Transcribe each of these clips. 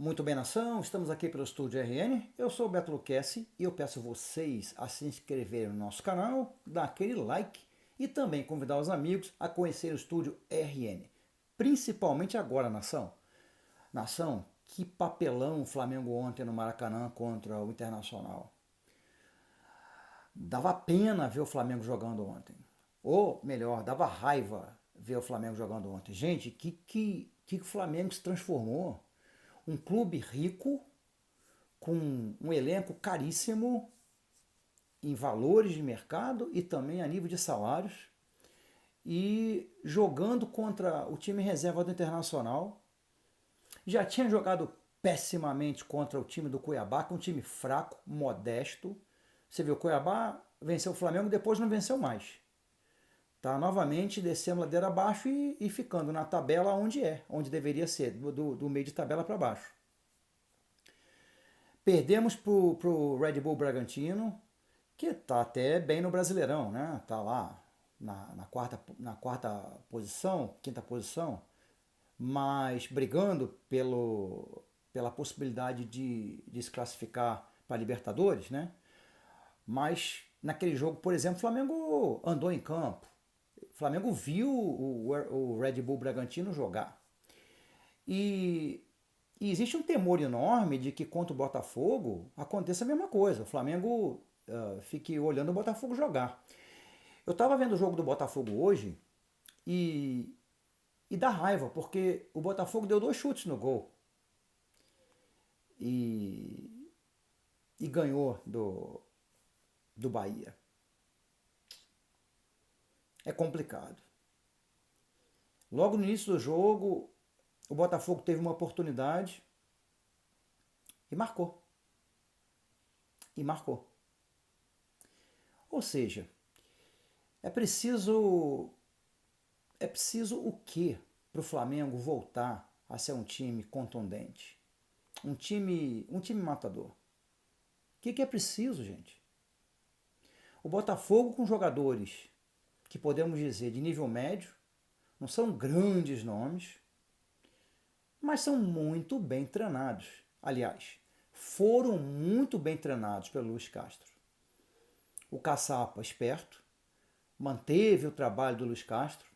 Muito bem, nação, estamos aqui pelo Estúdio RN. Eu sou o Beto Luquezzi e eu peço vocês a se inscreverem no nosso canal, dar aquele like e também convidar os amigos a conhecer o Estúdio RN. Principalmente agora, nação. Nação, que papelão o Flamengo ontem no Maracanã contra o Internacional. Dava pena ver o Flamengo jogando ontem. Ou melhor, dava raiva ver o Flamengo jogando ontem. Gente, que o Flamengo se transformou? Um clube rico, com um elenco caríssimo em valores de mercado e também a nível de salários, e jogando contra o time reserva do Internacional. Já tinha jogado pessimamente contra o time do Cuiabá, que é um time fraco, modesto. Você viu, o Cuiabá venceu o Flamengo, depois não venceu mais. Tá novamente descendo ladeira abaixo e ficando na tabela onde deveria ser, do meio de tabela para baixo. Perdemos pro Red Bull Bragantino, que está até bem no Brasileirão, né? Está lá na quarta posição, quinta posição, mas brigando pela possibilidade de se classificar para Libertadores, né? Mas naquele jogo, por exemplo, o Flamengo andou em campo. O Flamengo viu o Red Bull Bragantino jogar. E existe um temor enorme de que contra o Botafogo aconteça a mesma coisa. O Flamengo fique olhando o Botafogo jogar. Eu estava vendo o jogo do Botafogo hoje e dá raiva, porque o Botafogo deu 2 chutes no gol e, e ganhou do Bahia. É complicado. Logo no início do jogo, o Botafogo teve uma oportunidade e marcou. E marcou. Ou seja, é preciso o quê para o Flamengo voltar a ser um time contundente? Um time matador. O que é preciso, gente? O Botafogo com jogadores que podemos dizer de nível médio, não são grandes nomes, mas são muito bem treinados. Aliás, foram muito bem treinados pelo Luiz Castro. O Caçapa, esperto, manteve o trabalho do Luiz Castro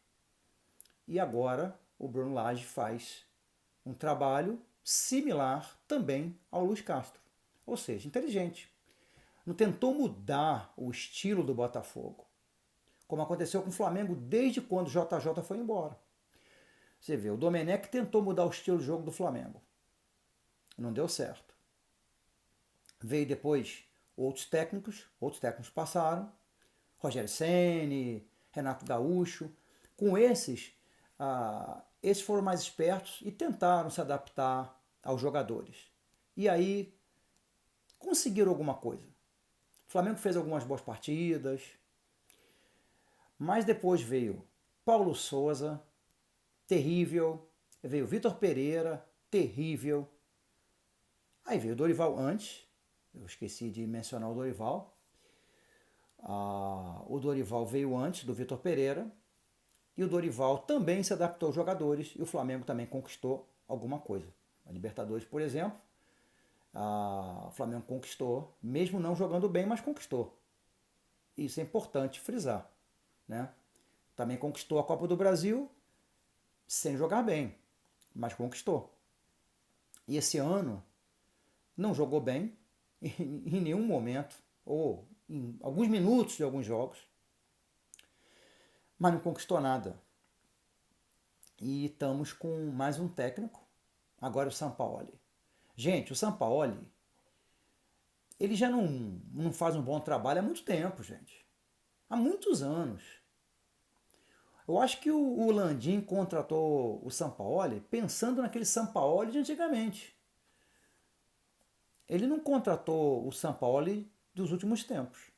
e agora o Bruno Lage faz um trabalho similar também ao Luiz Castro. Ou seja, inteligente. Não tentou mudar o estilo do Botafogo, como aconteceu com o Flamengo desde quando o JJ foi embora. Você vê, o Domenech tentou mudar o estilo de jogo do Flamengo. Não deu certo. Veio depois outros técnicos passaram, Rogério Ceni, Renato Gaúcho. Com esses foram mais espertos e tentaram se adaptar aos jogadores. E aí conseguiram alguma coisa. O Flamengo fez algumas boas partidas, mas depois veio Paulo Souza, terrível, veio Vitor Pereira, terrível. Aí veio o Dorival antes, eu esqueci de mencionar o Dorival. O Dorival veio antes do Vitor Pereira e o Dorival também se adaptou aos jogadores e o Flamengo também conquistou alguma coisa. A Libertadores, por exemplo, o Flamengo conquistou, mesmo não jogando bem, mas conquistou. Isso é importante frisar, né? Também conquistou a Copa do Brasil sem jogar bem, mas conquistou. E esse ano não jogou bem em nenhum momento, ou em alguns minutos de alguns jogos, mas não conquistou nada. E estamos com mais um técnico, agora o Sampaoli. Gente, o Sampaoli, ele já não faz um bom trabalho há muito tempo, gente. Há muitos anos. Eu acho que o Landim contratou o Sampaoli pensando naquele Sampaoli de antigamente. Ele não contratou o Sampaoli dos últimos tempos.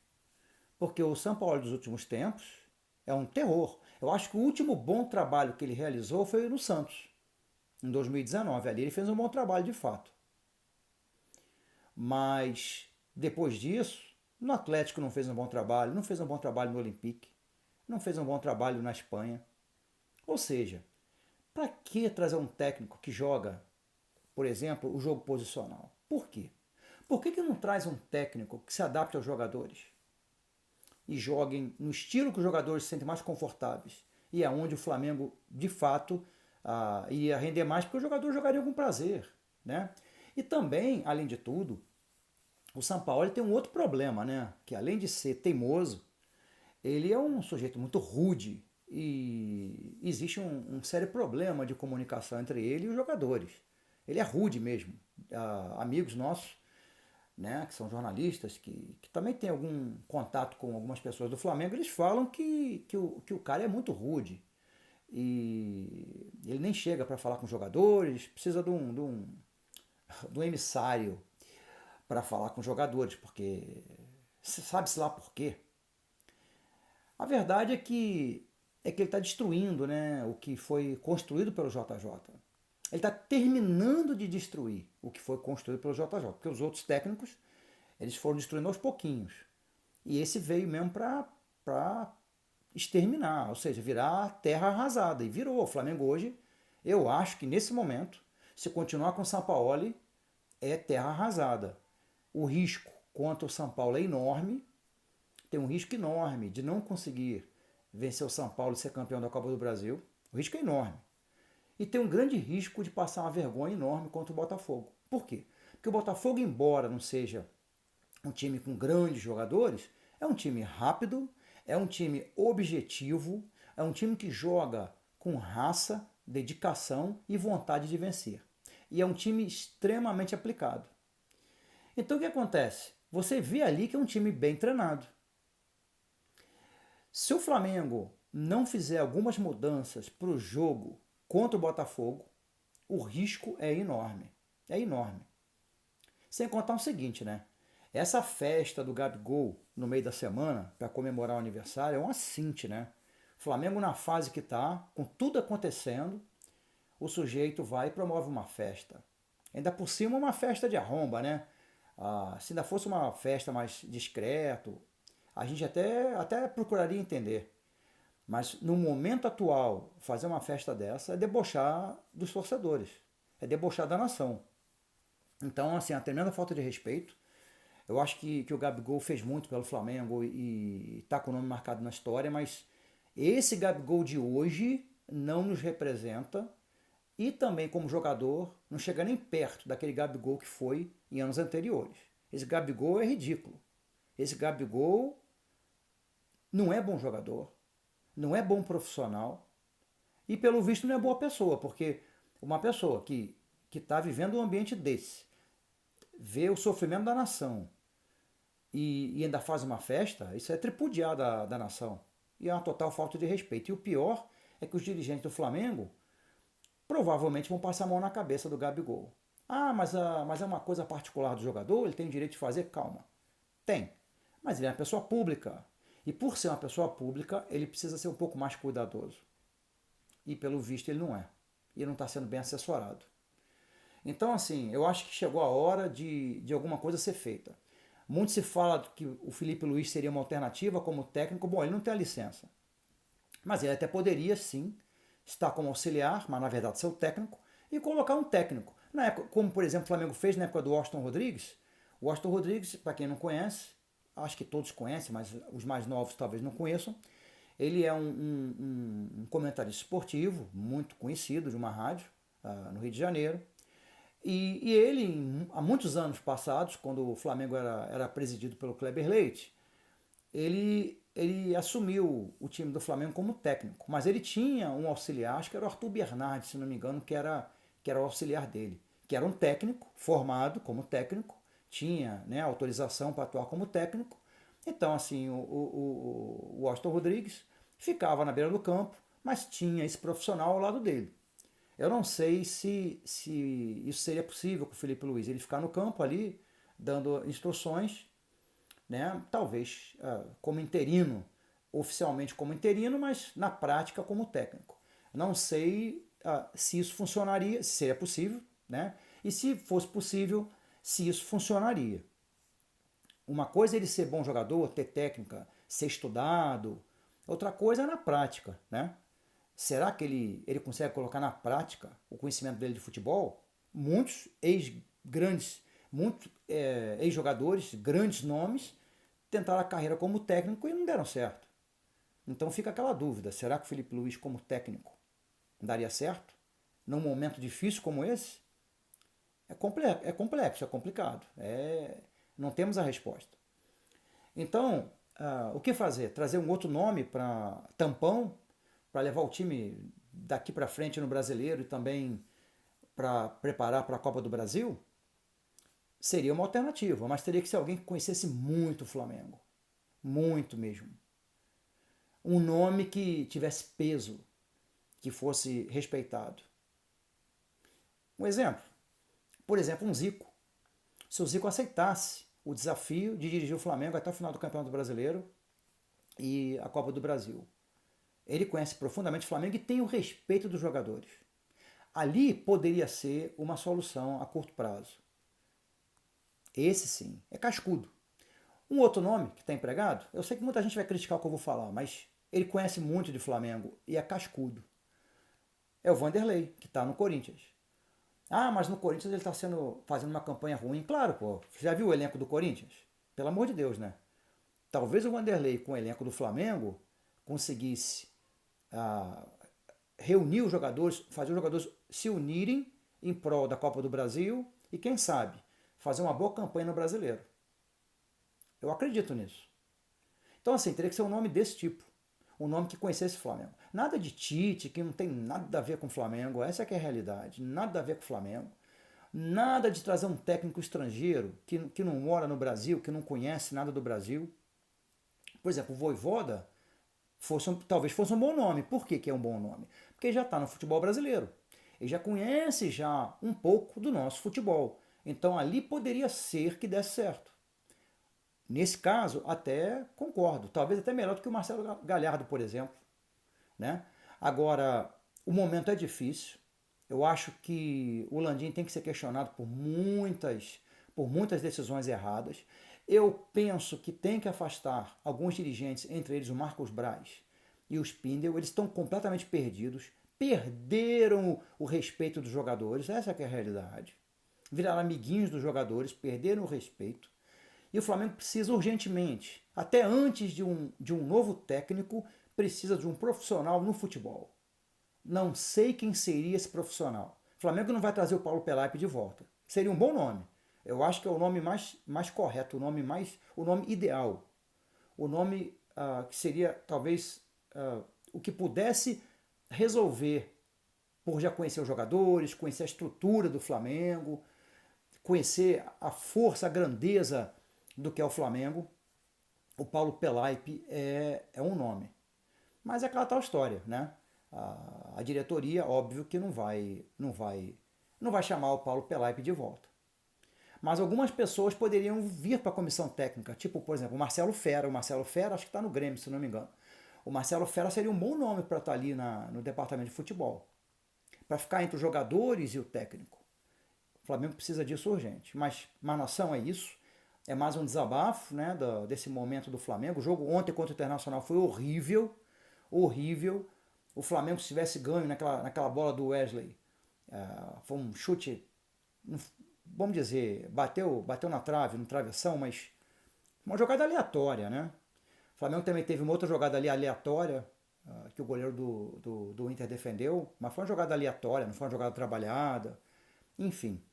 Porque o Sampaoli dos últimos tempos é um terror. Eu acho que o último bom trabalho que ele realizou foi no Santos, em 2019. Ali ele fez um bom trabalho de fato. Mas depois disso, no Atlético não fez um bom trabalho, não fez um bom trabalho no Olympique, não fez um bom trabalho na Espanha. Ou seja, para que trazer um técnico que joga por exemplo, o jogo posicional. Por quê? Por que não traz um técnico que se adapte aos jogadores e joguem no estilo que os jogadores se sentem mais confortáveis? E é onde o Flamengo, de fato, ia render mais, porque os jogadores jogariam com prazer, né? E também, além de tudo, o Sampaoli tem um outro problema, né? Que além de ser teimoso, ele é um sujeito muito rude e existe um sério problema de comunicação entre ele e os jogadores. Ele é rude mesmo. Amigos nossos, né, que são jornalistas, que também têm algum contato com algumas pessoas do Flamengo, eles falam que o cara é muito rude. E ele nem chega para falar com os jogadores, precisa de um emissário para falar com os jogadores, porque sabe-se lá por quê. A verdade é que ele está destruindo, né, o que foi construído pelo JJ. Ele está terminando de destruir o que foi construído pelo JJ, porque os outros técnicos eles foram destruindo aos pouquinhos. E esse veio mesmo para exterminar, ou seja, virar terra arrasada. E virou. O Flamengo hoje, eu acho que nesse momento, se continuar com o Sampaoli, é terra arrasada. O risco contra o São Paulo é enorme, tem um risco enorme de não conseguir vencer o São Paulo e ser campeão da Copa do Brasil. O risco é enorme. E tem um grande risco de passar uma vergonha enorme contra o Botafogo. Por quê? Porque o Botafogo, embora não seja um time com grandes jogadores, é um time rápido, é um time objetivo, é um time que joga com raça, dedicação e vontade de vencer. E é um time extremamente aplicado. Então o que acontece? Você vê ali que é um time bem treinado. Se o Flamengo não fizer algumas mudanças para o jogo contra o Botafogo, o risco é enorme. É enorme. Sem contar o seguinte, né? Essa festa do Gabigol no meio da semana, para comemorar o aniversário, é um assinte, né? O Flamengo na fase que está, com tudo acontecendo, o sujeito vai e promove uma festa. Ainda por cima uma festa de arromba, né? Se ainda fosse uma festa mais discreto, a gente até procuraria entender. Mas no momento atual, fazer uma festa dessa é debochar dos torcedores, é debochar da nação. Então, assim, a tremenda falta de respeito. Eu acho que o Gabigol fez muito pelo Flamengo e está com o nome marcado na história, mas esse Gabigol de hoje não nos representa e também como jogador não chega nem perto daquele Gabigol que foi em anos anteriores. Esse Gabigol é ridículo. Esse Gabigol não é bom jogador, não é bom profissional e pelo visto não é boa pessoa, porque uma pessoa que está vivendo um ambiente desse, vê o sofrimento da nação e ainda faz uma festa, isso é tripudiar da nação. E é uma total falta de respeito. E o pior é que os dirigentes do Flamengo provavelmente vão passar a mão na cabeça do Gabigol. Mas é uma coisa particular do jogador, ele tem o direito de fazer? Calma. Tem. Mas ele é uma pessoa pública. E por ser uma pessoa pública, ele precisa ser um pouco mais cuidadoso. E pelo visto ele não é. E não está sendo bem assessorado. Então, assim, eu acho que chegou a hora de alguma coisa ser feita. Muito se fala que o Felipe Luiz seria uma alternativa como técnico. Bom, ele não tem a licença. Mas ele até poderia, sim, estar como auxiliar, mas na verdade ser o técnico, e colocar um técnico. Na época, como por exemplo o Flamengo fez na época do Washington Rodrigues. O Washington Rodrigues, para quem não conhece, acho que todos conhecem, mas os mais novos talvez não conheçam, ele é um comentarista esportivo, muito conhecido, de uma rádio no Rio de Janeiro. E ele, há muitos anos passados, quando o Flamengo era presidido pelo Kleber Leite, ele assumiu o time do Flamengo como técnico. Mas ele tinha um auxiliar, acho que era o Arthur Bernardes, se não me engano, que era o auxiliar dele. Que era um técnico, formado como técnico, tinha, né, autorização para atuar como técnico. Então, assim, o Washington Rodrigues ficava na beira do campo, mas tinha esse profissional ao lado dele. Eu não sei se isso seria possível com o Felipe Luiz, ele ficar no campo ali, dando instruções, né? Talvez como interino, oficialmente como interino, mas na prática como técnico. Não sei se isso funcionaria, se seria possível, né? E se fosse possível, se isso funcionaria. Uma coisa é ele ser bom jogador, ter técnica, ser estudado, outra coisa é na prática, né? Será que ele consegue colocar na prática o conhecimento dele de futebol? muitos ex-grandes, muitos ex-jogadores, grandes nomes, tentaram a carreira como técnico e não deram certo. Então fica aquela dúvida, será que o Felipe Luiz como técnico daria certo? Num momento difícil como esse? É complexo, é complicado. Não temos a resposta. Então, o que fazer? Trazer um outro nome para tampão, para levar o time daqui para frente no Brasileiro e também para preparar para a Copa do Brasil? Seria uma alternativa, mas teria que ser alguém que conhecesse muito o Flamengo. Muito mesmo. Um nome que tivesse peso, que fosse respeitado. Um exemplo. Por exemplo, um Zico. Se o Zico aceitasse o desafio de dirigir o Flamengo até o final do Campeonato Brasileiro e a Copa do Brasil. Ele conhece profundamente o Flamengo e tem o respeito dos jogadores. Ali poderia ser uma solução a curto prazo. Esse sim, é cascudo. Um outro nome que está empregado, eu sei que muita gente vai criticar o que eu vou falar, mas ele conhece muito de Flamengo e é cascudo. É o Vanderlei, que está no Corinthians. Ah, mas no Corinthians ele está fazendo uma campanha ruim. Claro, pô. Você já viu o elenco do Corinthians? Pelo amor de Deus, né? Talvez o Vanderlei, com o elenco do Flamengo, conseguisse reunir os jogadores, fazer os jogadores se unirem em prol da Copa do Brasil e, quem sabe, fazer uma boa campanha no Brasileiro. Eu acredito nisso. Então, assim, teria que ser um nome desse tipo. Um nome que conhecesse o Flamengo. Nada de Tite, que não tem nada a ver com o Flamengo. Essa é que é a realidade. Nada a ver com o Flamengo. Nada de trazer um técnico estrangeiro que não mora no Brasil, que não conhece nada do Brasil. Por exemplo, o Vojvoda talvez fosse um bom nome. Por que é um bom nome? Porque ele já está no futebol brasileiro. Ele já conhece já um pouco do nosso futebol. Então ali poderia ser que desse certo. Nesse caso, até concordo. Talvez até melhor do que o Marcelo Galhardo, por exemplo. Né? Agora, o momento é difícil. Eu acho que o Landim tem que ser questionado por muitas decisões erradas. Eu penso que tem que afastar alguns dirigentes, entre eles o Marcos Braz e o Spindel. Eles estão completamente perdidos. Perderam o respeito dos jogadores. Essa é a realidade. Viraram amiguinhos dos jogadores, perderam o respeito. E o Flamengo precisa urgentemente, até antes de um novo técnico, precisa de um profissional no futebol. Não sei quem seria esse profissional. O Flamengo não vai trazer o Paulo Pelaipe de volta. Seria um bom nome. Eu acho que é o nome mais correto, o nome ideal. O nome que seria talvez o que pudesse resolver, por já conhecer os jogadores, conhecer a estrutura do Flamengo, conhecer a força, a grandeza do que é o Flamengo. O Paulo Pelaipe é um nome. Mas é aquela tal história, né? A diretoria, óbvio que não vai chamar o Paulo Pelaipe de volta. Mas algumas pessoas poderiam vir para a comissão técnica, tipo, por exemplo, o Marcelo Fera. O Marcelo Fera acho que está no Grêmio, se não me engano. O Marcelo Fera seria um bom nome para estar ali no departamento de futebol. Para ficar entre os jogadores e o técnico. O Flamengo precisa disso urgente. Mas nação é isso. É mais um desabafo, né, desse momento do Flamengo. O jogo ontem contra o Internacional foi horrível. Horrível. O Flamengo, se tivesse ganho naquela bola do Wesley, foi um chute, vamos dizer, bateu na trave, no travessão, mas uma jogada aleatória, né? O Flamengo também teve uma outra jogada ali aleatória, que o goleiro do Inter defendeu, mas foi uma jogada aleatória, não foi uma jogada trabalhada, enfim.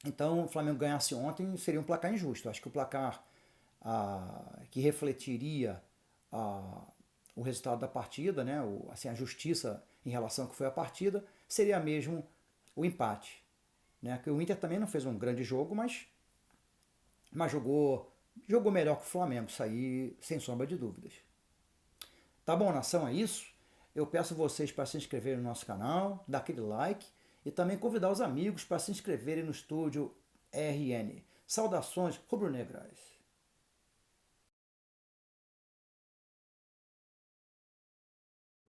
Então, o Flamengo ganhasse ontem seria um placar injusto. Acho que o placar que refletiria o resultado da partida, né? A justiça em relação ao que foi a partida, seria mesmo o empate. Né? Que o Inter também não fez um grande jogo, mas jogou melhor que o Flamengo, isso aí sem sombra de dúvidas. Tá bom, nação, é isso. Eu peço vocês para se inscreverem no nosso canal, dar aquele like e também convidar os amigos para se inscreverem no Estúdio RN. Saudações rubro-negras.